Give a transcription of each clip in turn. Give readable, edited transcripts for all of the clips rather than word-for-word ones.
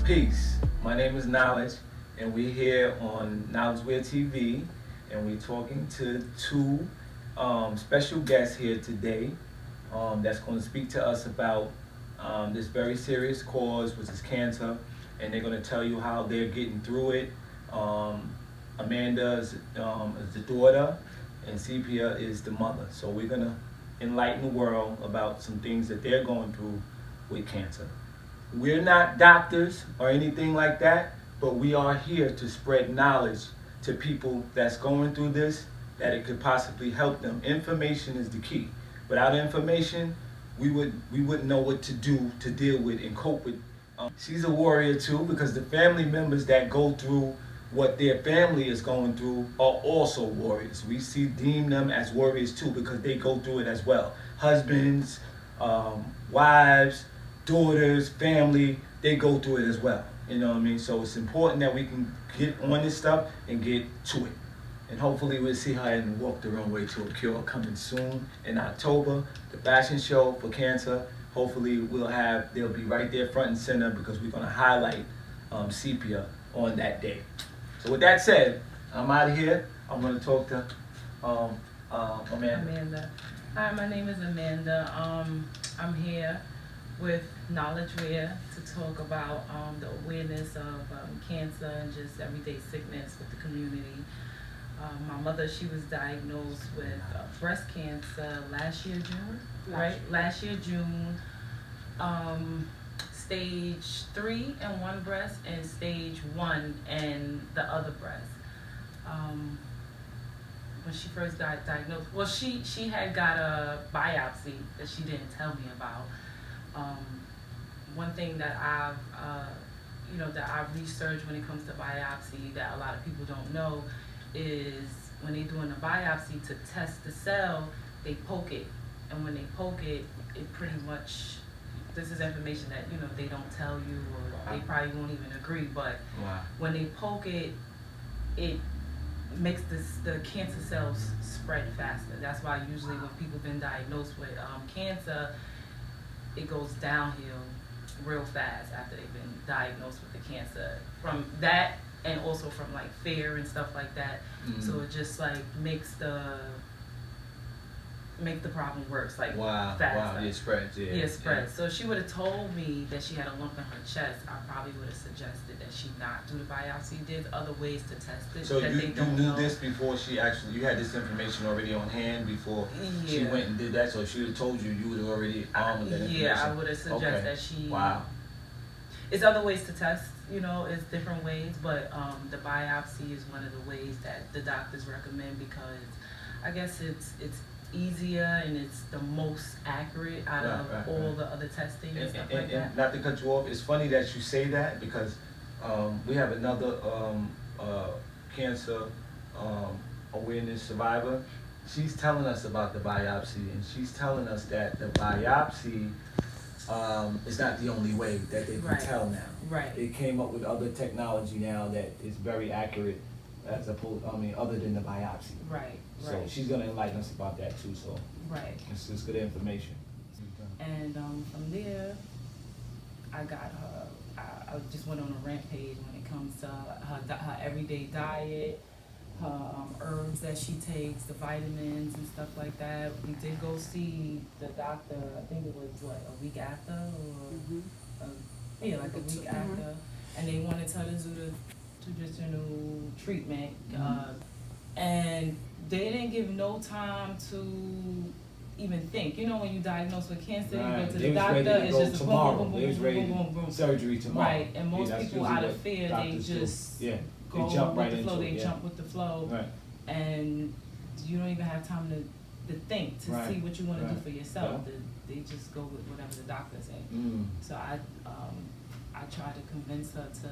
Peace. My name is Knowledge, and we're here on KnowledgeWare TV, and we're talking to two special guests here today that's going to speak to us about this very serious cause, which is cancer, and they're going to tell you how they're getting through it. Amanda is the daughter, and Sepia is the mother. So we're going to enlighten the world about some things that they're going through with cancer. We're not doctors or anything like that, but we are here to spread knowledge to people that's going through this, that it could possibly help them. Information is the key. Without information, we wouldn't know what to do to deal with and cope with. She's a warrior too, because the family members that go through what their family is going through are also warriors. We deem them as warriors too, because they go through it as well. Husbands, wives, daughters, family, they go through it as well. You know what I mean? So it's important that we can get on this stuff and get to it. And hopefully we'll see her and walk the runway to a cure coming soon in October. The fashion show for cancer. Hopefully they'll be right there front and center, because we're gonna highlight Sepia on that day. So with that said, I'm out of here. I'm gonna talk to Amanda. Hi, my name is Amanda. I'm here with KnowledgeWare to talk about the awareness of cancer and just everyday sickness with the community. My mother, she was diagnosed with breast cancer last year, June, right? Last year, June. Stage 3 in one breast and stage 1 in the other breast. When she first got diagnosed, well, she had got a biopsy that she didn't tell me about. One thing that I've researched when it comes to biopsy that a lot of people don't know is when they're doing a biopsy to test the cell, they poke it, and when they poke it, it pretty much, this is information that they don't tell you, or they probably won't even agree, but when they poke it, it makes the cancer cells spread faster. That's why usually when people been diagnosed with cancer, it goes downhill real fast after they've been diagnosed with the cancer. From that, and also from like fear and stuff like that. Mm-hmm. So it just like makes the problem worse, like faster. Wow, it spreads, yeah. Yeah, it spreads. So if she would have told me that she had a lump in her chest, I probably would have suggested that she not do the biopsy. There's other ways to test it. So that you knew know. This before you had this information already on hand before she went and did that, so if she would have told you, you would have already armed with that information? Yeah, I would have suggested that she... Wow. It's other ways to test, it's different ways, but the biopsy is one of the ways that the doctors recommend, because I guess it's easier and it's the most accurate out of all the other testing and stuff like that. And not to cut you off, it's funny that you say that, because we have another cancer awareness survivor. She's telling us about the biopsy, and she's telling us that the biopsy is not the only way that they can tell now. Right. They came up with other technology now that is very accurate, other than the biopsy. Right. So she's gonna enlighten us about that too. So it's just good information. And from there, I got her. I just went on a rampage when it comes to her everyday diet, her herbs that she takes, the vitamins and stuff like that. We did go see the doctor. I think it was a week after, or like a week after, and they wanted her to do the traditional treatment, and they didn't give no time to even think. When you diagnosed with cancer, you go to the doctor, it's just a boom, boom, boom, boom, boom, boom. Surgery tomorrow. Right, and most people out of fear, they just go jump with the flow. They jump with the flow, and you don't even have time to think to see what you want to do for yourself. They just go with whatever the doctor says. So I tried to convince her to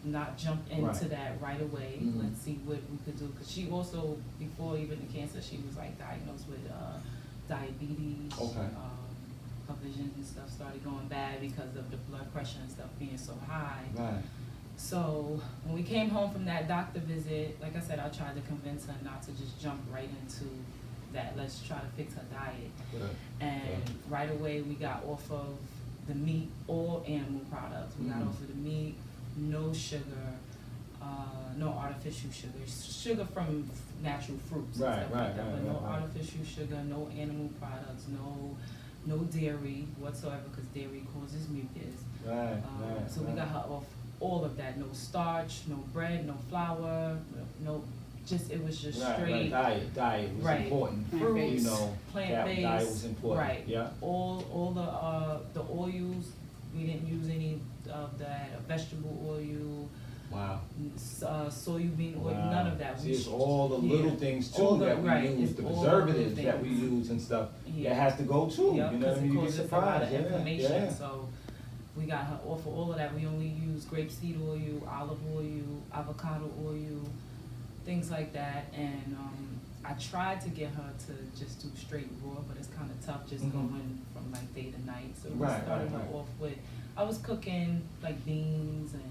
not jump into that right away. Let's see what we could do, because she also, before even the cancer, she was like diagnosed with diabetes. Her vision and stuff started going bad because of the blood pressure and stuff being so high. So when we came home from that doctor visit, like I said, I tried to convince her not to just jump right into that. Let's try to fix her diet. And right away we got off of the meat or animal products. We got Mhm. also the meat, no sugar, no artificial sugar, sugar from natural fruits and Right, stuff right, like that, right, but no right, right. artificial sugar, no animal products, no dairy whatsoever, because dairy causes mucus. Right, So we got her off all of that. No starch, no bread, no flour, no, just, it was just straight. Diet was Right. important. Fruits, You know, plant-based, diet was important. right. Yeah. All the oils, we didn't use any of that vegetable oil, Wow. soybean oil, Wow. none of that. See, We it's all the little yeah. things All too the- that we right, use, it's the all the preservatives little that we things. use and stuff. Yeah. That has to go too. Yeah, You know what I mean? You get causes a lot surprised. of inflammation. Yeah. So we got her off of all of that. We only use grapeseed oil, olive oil, avocado oil, things like that. And I tried to get her to just do straight raw, but it's kind of tough just Mhm. going from like day to night. So we Right, started right, her right. off with, I was cooking like beans and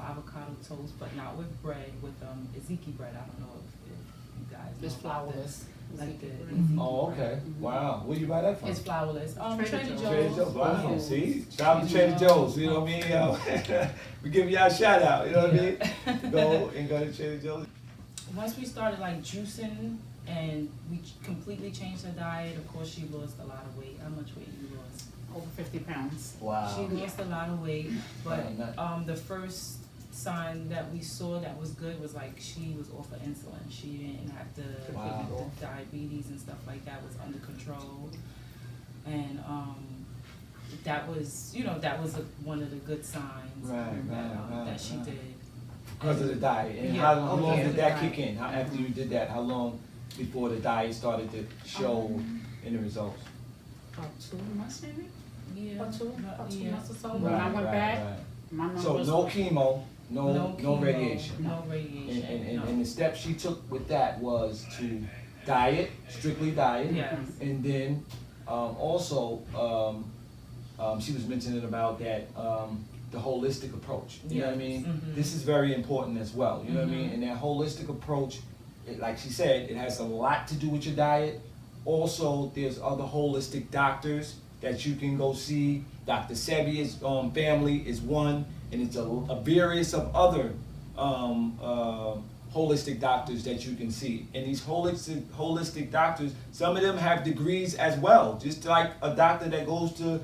avocado toast, but not with bread, with Ezeki bread. I don't know if you guys know It's about flourless. this. Like the Mhm. Ezeki Oh, bread. okay. Wow. Where you buy that from? It's flourless. Trader Trader Joe's. Joe's. Trader Joe's. Wow. Whole Foods. See? Shout out to Trader Joe's. You know what I mean? Yo, we give y'all a shout out. You know what I mean? Go to Trader Joe's. Once we started like juicing and we completely changed her diet, of course she lost a lot of weight. How much weight you lost? Over 50 pounds. Wow. She lost a lot of weight, but Right. the first sign that we saw that was good was like she was off of insulin. She didn't have to, Wow. the diabetes and stuff like that was under control. And that was, one of the good signs Right, that she right. did. Because of the diet. And Yeah, how long okay. did that kick in? How, after you did that, how long before the diet started to show in the results? About 2 months maybe? Yeah. About two Yeah. months or so. When I went back, my numbers. So no chemo, no chemo, radiation. No radiation. And the steps she took with that was to diet, strictly diet. Yes. And then also she was mentioning about that the holistic approach. You know what I mean? Mhm. This is very important as well. You know what I mean? Mhm. And that holistic approach, like she said, it has a lot to do with your diet. Also, there's other holistic doctors that you can go see. Dr. Sebi's family is one, and it's a various of other holistic doctors that you can see. And these holistic doctors, some of them have degrees as well, just like a doctor that goes to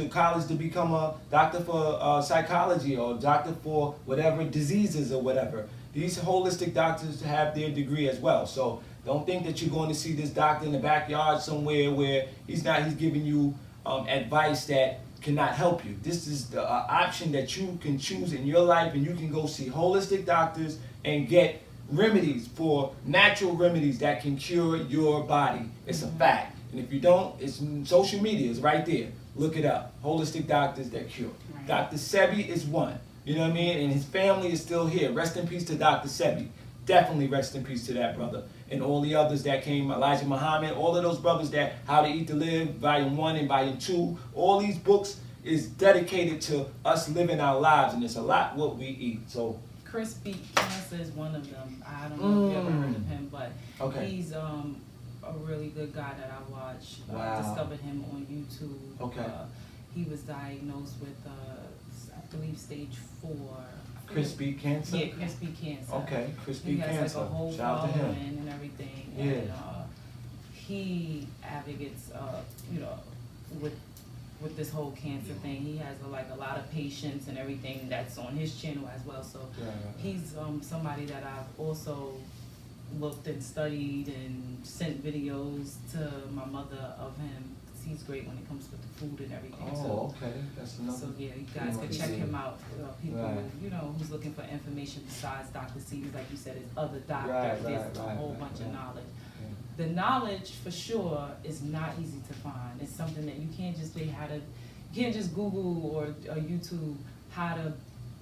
college to become a doctor for psychology or doctor for whatever diseases or whatever. These holistic doctors have their degree as well. So don't think that you're going to see this doctor in the backyard somewhere where he's giving you advice that cannot help you. This is the option that you can choose in your life, and you can go see holistic doctors and get remedies, for natural remedies that can cure your body. It's a fact. And if you don't, it's social media is right there. Look it up. Holistic doctors that cure. Right. Dr. Sebi is one. You know what I mean? And his family is still here. Rest in peace to Dr. Sebi. Definitely rest in peace to that brother. And all the others that came, Elijah Muhammad, all of those brothers that How to Eat to Live, Volume 1 and Volume 2, all these books is dedicated to us living our lives, and it's a lot what we eat. So Chris Beat Cancer is one of them. I don't know if you ever heard of him, but okay. he's a really good guy that I watch. Wow. I discovered him on YouTube. Okay. He was diagnosed with, I believe, stage 4. Chris Beat Cancer? Yeah, Chris Beat Cancer. Okay, Chris He Beat has Cancer. like a whole Shout out to following him. and everything. Yeah. And he advocates, with this whole cancer thing. He has a lot of patients and everything that's on his channel as well. So Right. he's somebody that I've also looked and studied and sent videos to my mother of him. He's great when it comes with the food and everything. Oh, okay. That's another. So yeah, you guys can check him out. People, Right. Who's looking for information besides Dr. C, like you said, is other doctors. Right, There's a whole bunch of knowledge. The knowledge for sure is not easy to find. It's something that you can't just you can't just Google or YouTube how to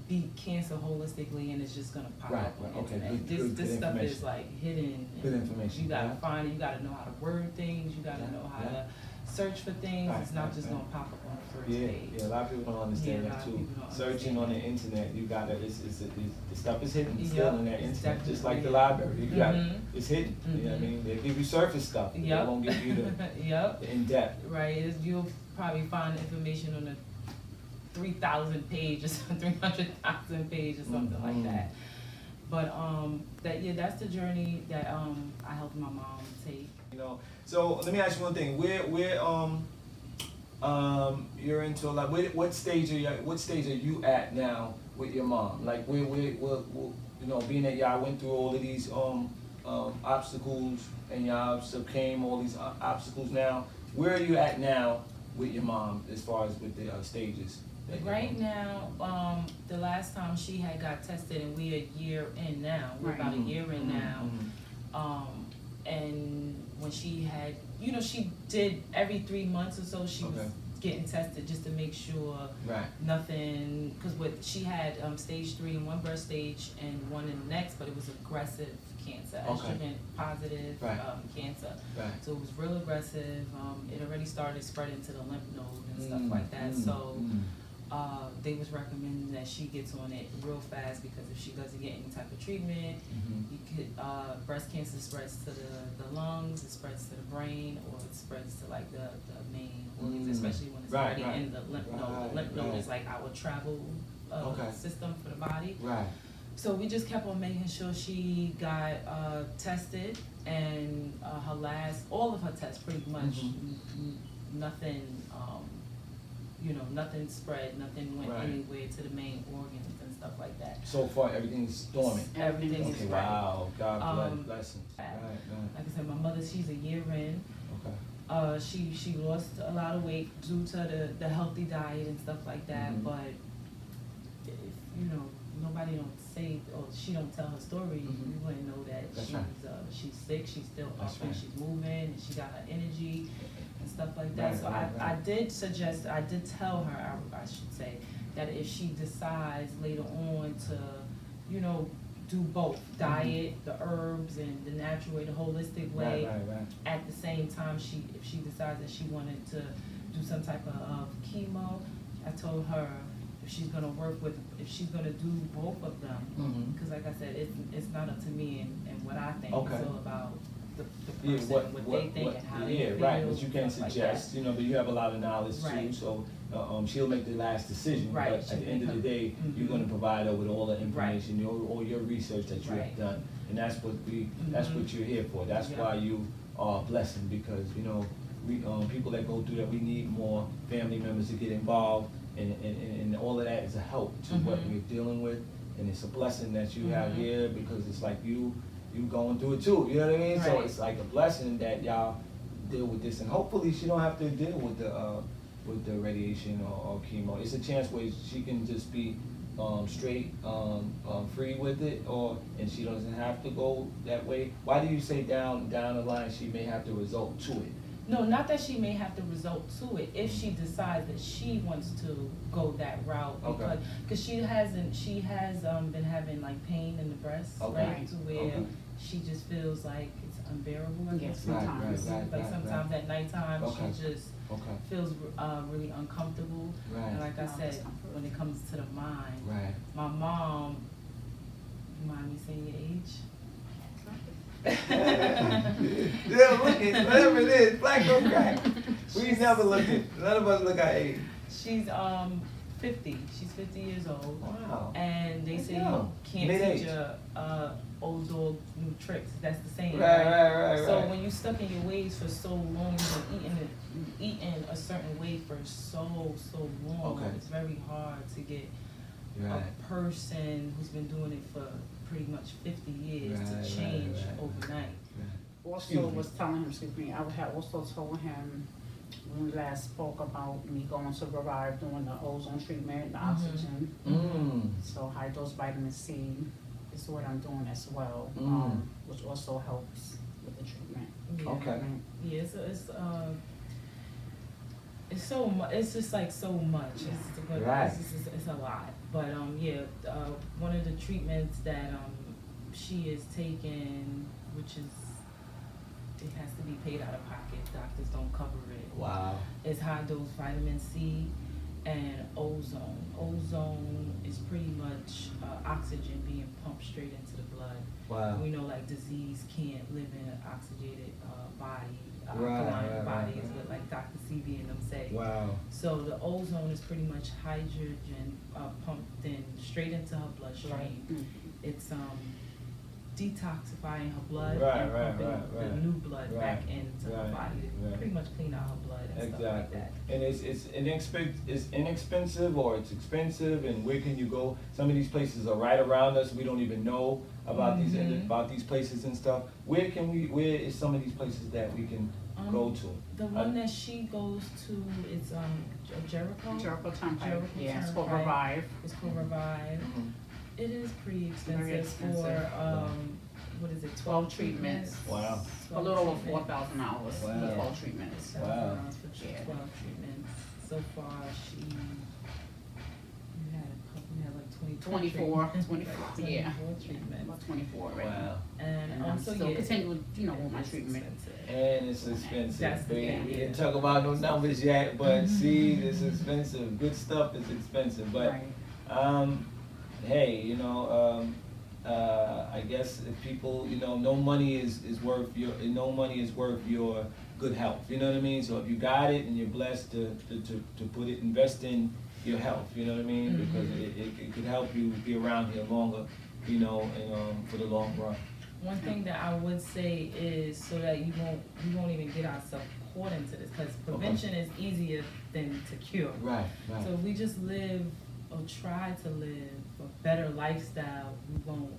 beat cancer holistically and it's just gonna pop Right, up on right, the okay, internet. good This stuff information. is like hidden. Good and information, You gotta yeah. find it. You gotta know how to word things. You gotta know how to search for things. Right, It's not right, just right. gonna pop up on the first Yeah, page. yeah, a lot of people don't understand Yeah, a that lot of too. people don't Searching understand on the that. internet, you gotta, the stuff is hidden still Yup, in that it's internet, just like the definitely library. You got Mhm. it's hidden. You know what I Mhm. mean? They give you surface stuff. They Yep. won't give you Yep. the in depth. Right. probably find information on a 3,000 page or 300,000 page or something like that. But that's the journey that I helped my mom take. You know, so let me ask you one thing. You're into a lot. What stage are you at now with your mom? Like, you know, being that y'all went through all of these obstacles and y'all overcame all these obstacles. Now, where are you at now with your mom as far as with the stages? Right now, the last time she had got tested, and we're a year in now. We're about a year in now. And when she had, you know, she did every 3 months or so, she was getting tested just to make sure nothing, because she had stage 3 in one breast stage and one in the next, but it was aggressive cancer, estrogen positive cancer. So it was real aggressive. It already started spreading to the lymph node and stuff like that. So they was recommending that she gets on it real fast, because if she doesn't get any type of treatment, you could, breast cancer spreads to the lungs, it spreads to the brain, or it spreads to like the main organs, especially when it's already in the lymph node. The lymph node is like our travel system for the body. So we just kept on making sure she got tested, and all of her tests pretty much, nothing, you know, nothing spread, nothing went anywhere to the main organs and stuff like that. So far, everything's dormant. Everything is right. Wow, God bless him. Like I said, my mother, she's a year in. She lost a lot of weight due to the healthy diet and stuff like that. But if, you know, nobody don't say, or she don't tell her story, you wouldn't know that she's sick, she's still up and she's moving, and she got her energy and stuff like that. So I did tell her, I should say, that if she decides later on to, you know, do both diet, the herbs, and the natural way, the holistic way, at the same time, if she decides that she wanted to do some type of chemo, I told her, if she's gonna do both of them, because like I said, it's not up to me and what I think. It's all about the person, what they think and how they feel. But you can suggest, you know, but you have a lot of knowledge too, so she'll make the last decision. But at the end of the day, you're gonna provide her with all the information, all your research that you have done, and that's what you're here for. That's why you are a blessing, because you know, people that go through that, we need more family members to get involved. And all of that is a help to what we're dealing with, and it's a blessing that you have here, because it's like you going through it too. You know what I mean? So it's like a blessing that y'all deal with this, and hopefully she don't have to deal with the radiation or chemo. It's a chance where she can just be straight free with it, and she doesn't have to go that way. Why do you say down the line she may have to resort to it? No, not that she may have to resort to it if she decides that she wants to go that route, because she has been having like pain in the breast, right, to where she just feels like it's unbearable. I guess sometimes, like sometimes at nighttime she just feels really uncomfortable. And like I said, when it comes to the mind, my mom, you mind me saying your age? Yeah, look at whatever it is, black don't crack. We never look at, none of us look at age. She's 50. She's 50 years old. Wow. And they say you can't teach a old dog new tricks. That's the saying. Right. So when you're stuck in your ways for so long, you've been eating a certain way for so long. It's very hard to get a person who's been doing it for pretty much 50 years to change overnight. Also was telling him, I had also told him when we last spoke about me going to Revive doing the ozone treatment, the oxygen. So high dose vitamin C is what I'm doing as well, which also helps with the treatment. Yeah, it's so much. It's just like so much. It's a lot. But one of the treatments that she is taking, which is, it has to be paid out of pocket. Doctors don't cover it. Wow. Is high dose vitamin C and ozone. Ozone is pretty much oxygen being pumped straight into the blood. Wow. We know like disease can't live in an oxygenated body alkaline body is what like Dr. CB and them say. Wow. So the ozone is pretty much hydrogen pumped in straight into her bloodstream. Mhm. It's detoxifying her blood Right, and right, pumping right, the right. new blood back Right, into her right, body to right. pretty much clean out her blood and stuff like Exactly. that. And it's inexpensive or it's expensive, and where can you go? Some of these places are right around us. We don't even know about these places and stuff. Where is some of these places that we can go to? The one that she goes to is Jericho. Jericho Turnpike. Jericho Yeah, it's called Turnpike. Revive. It's called Revive. Mhm. It is pretty expensive, Very expensive. for what is it? 12 treatments. Wow. A little over $4,000 for Wow. 12 treatments. Wow. For Yeah. 12 treatments. So far, you had like 24, 24 yeah. 24 treatments. About 24 right now. Wow. And I'm so still yeah, continuing, with my it's treatment. expensive. And it's expensive. That's the We thing, we yeah. didn't talk about no numbers yet, but see, it's expensive. Good stuff is expensive. But Right. hey, I guess if people, no money is worth your good health. You know what I mean? So if you got it and you're blessed to invest in your health. You know what I mean? Because it could help you be around here longer. And for the long run. One thing that I would say is so that we won't even get ourselves caught into this, because prevention is easier than to cure. Right. Right. So if we just live or try to live a better lifestyle, we won't,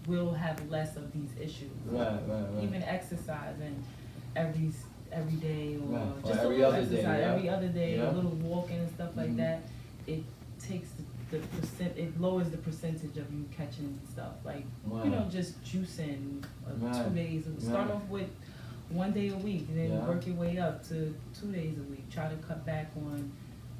we'll have less of these issues. Right. Even exercising every day or Right. Or just every a little other day, exercise yeah. every other day, Yeah. a little walking and stuff like Mhm. that, it takes it lowers the percentage of you catching stuff like Wow. just juicing Right. 2 days. Start Right. off with 1 day a week and then Yeah. work your way up to 2 days a week. Try to cut back on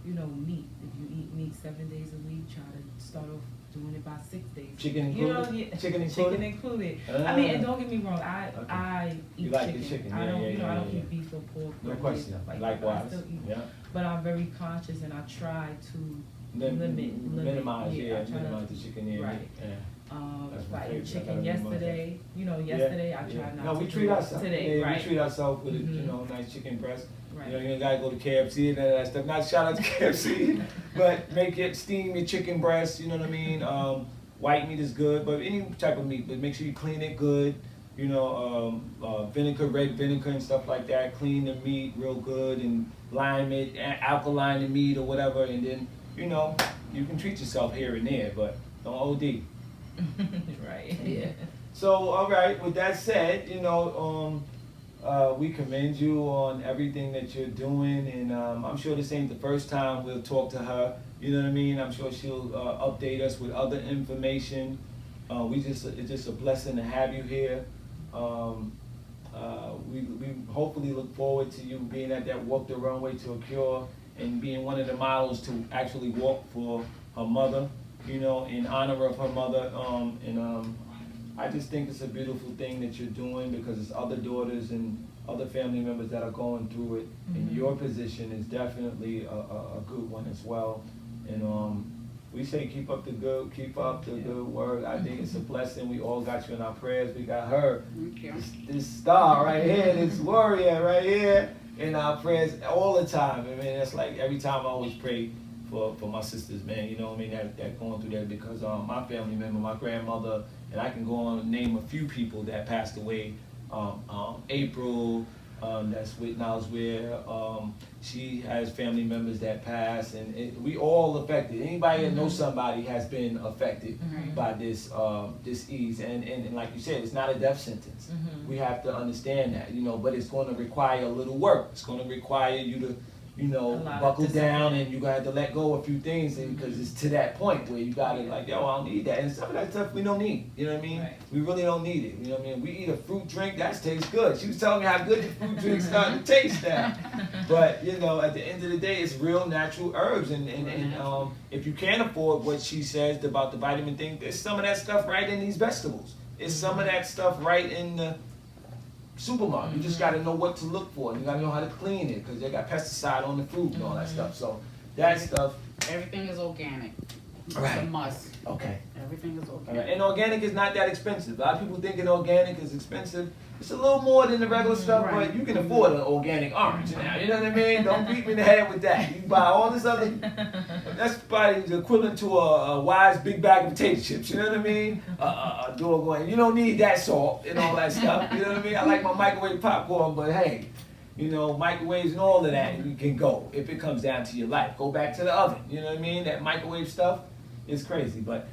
meat. If you eat meat 7 days a week, try to start off doing it by 6 days. Chicken included? Chicken included? Chicken included. I mean, and don't get me wrong, I eat You like chicken. the chicken, I don't, yeah, I don't yeah. eat beef or pork No or question. stuff like that. But I Likewise. still eat. Yeah. But I'm very conscious and I try to Minimize. yeah, Yeah. I try Minimize to- the chicken. Yeah. right. Yeah. That's my If I favorite. ate I chicken gotta minimize yesterday, yesterday I tried not No, to we do treat it ourselves. today. Yeah, Right. we treat ourselves with Mhm. a nice chicken breast. Right. You ain't gotta go to KFC and all that stuff. Not shout out to KFC, but steam your chicken breast. You know what I mean? White meat is good, but any type of meat, but make sure you clean it good. Vinegar, red vinegar and stuff like that. Clean the meat real good and lime it, alkaline the meat or whatever, and then you can treat yourself here and there, but don't OD. Right. Yeah. So, all right. With that said, we commend you on everything that you're doing, and I'm sure this ain't the first time we'll talk to her. You know what I mean? I'm sure she'll update us with other information. It's just a blessing to have you here. We hopefully look forward to you being at that Walk the Runway to a Cure and being one of the models to actually walk for her mother, in honor of her mother. I just think it's a beautiful thing that you're doing because it's other daughters and other family members that are going through it. And your position is definitely a good one as well. And we say keep up the good work. I think it's a blessing. We all got you in our prayers. We got her, Thank you. this star right here, this warrior right here, in our prayers all the time. I mean, that's like every time I always pray for my sisters, man. You know what I mean? That going through that because my family member, my grandmother, and I can go on and name a few people that passed away. April, that's with Nowswear. She has family members that passed, and we all affected. Anybody that knows somebody has been affected by this disease, and like you said, it's not a death sentence. We have to understand that, but it's going to require a little work. It's going to require you to buckle down, and you got to let go of a few things because it's to that point where you got to I don't need that. And some of that stuff we don't need. You know what I mean? Right. We really don't need it. You know what I mean? We eat a fruit drink, that tastes good. She was telling me how good the fruit drink's starting to taste now. But, at the end of the day, it's real natural herbs. And if you can't afford what she says about the vitamin thing, there's some of that stuff right in these vegetables. It's some of that stuff right in the supermarket. You just got to know what to look for. You got to know how to clean it because they got pesticide on the fruit and all that stuff. So that stuff, Everything is organic. It's Right. a must. Okay. Everything is All right. organic. And organic is not that expensive. A lot of people thinking organic is expensive. It's a little more than the regular stuff, Right. but you can afford an organic orange now. You know what I mean? Don't beat me in the head with that. You buy all this other. That's probably the equivalent to a wise big bag of potato chips. You know what I mean? A doggone. You don't need that salt and all that stuff. You know what I mean? I like my microwave popcorn, but hey. You know, microwaves and all of that, you can go if it comes down to your life. Go back to the oven. You know what I mean? That microwave stuff is crazy. But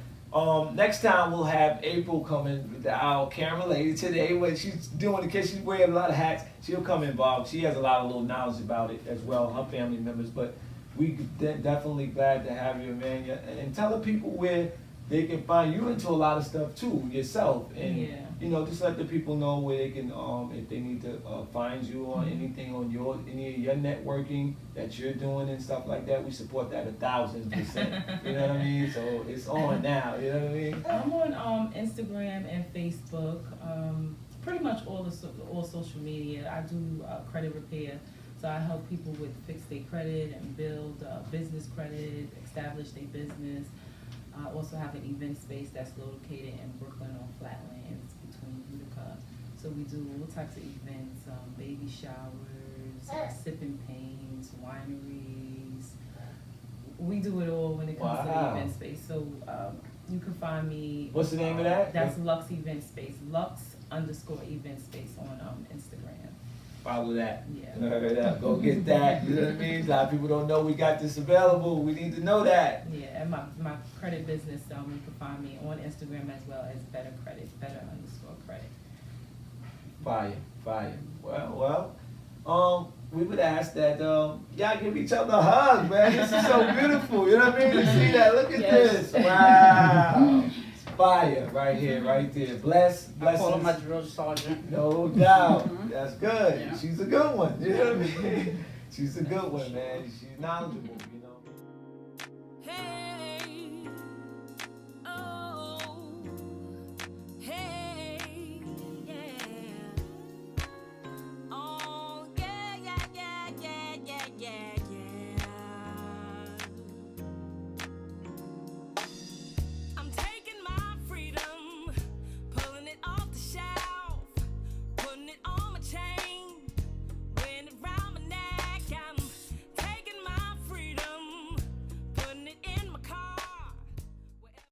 next time we'll have April coming, our camera lady today. What she's doing, in case she's wearing a lot of hats, she'll come involved. She has a lot of little knowledge about it as well, her family members. But we definitely glad to have you, Amanda. And tell the people where they can find you into a lot of stuff too, yourself. And Yeah. you know, just let the people know where they can, if they need to find you on anything on any of your networking that you're doing and stuff like that. We support that 1,000%. You know what I mean? So it's on now. You know what I mean? I'm on Instagram and Facebook, pretty much all social media. I do credit repair, so I help people with fix their credit and build business credit, establish their business. I also have an event space that's located in Brooklyn on Flatlands between Utica. So we do all types of events, baby showers, sipping pains, wineries. We do it all when it comes to the Wow. event space. So you can find me. What's the name of that? That's Lux Event Space. Lux_Event Space on Instagram. Follow that. Yeah. Go get that. You know what I mean? A lot of people don't know we got this available. We need to know that. Yeah, and my credit business, you can find me on Instagram as well as Better Credit, Better_Credit. Fire. Well, we would ask that y'all give each other a hug, man. This is so beautiful. You know what I mean? You see that? Look at Yes. this. Wow. Fire right here, right there. Bless. I call him my drill sergeant. No doubt. That's good. Yeah. She's a good one. You know what I mean? She's a good one, man. She's knowledgeable, you know. Hey.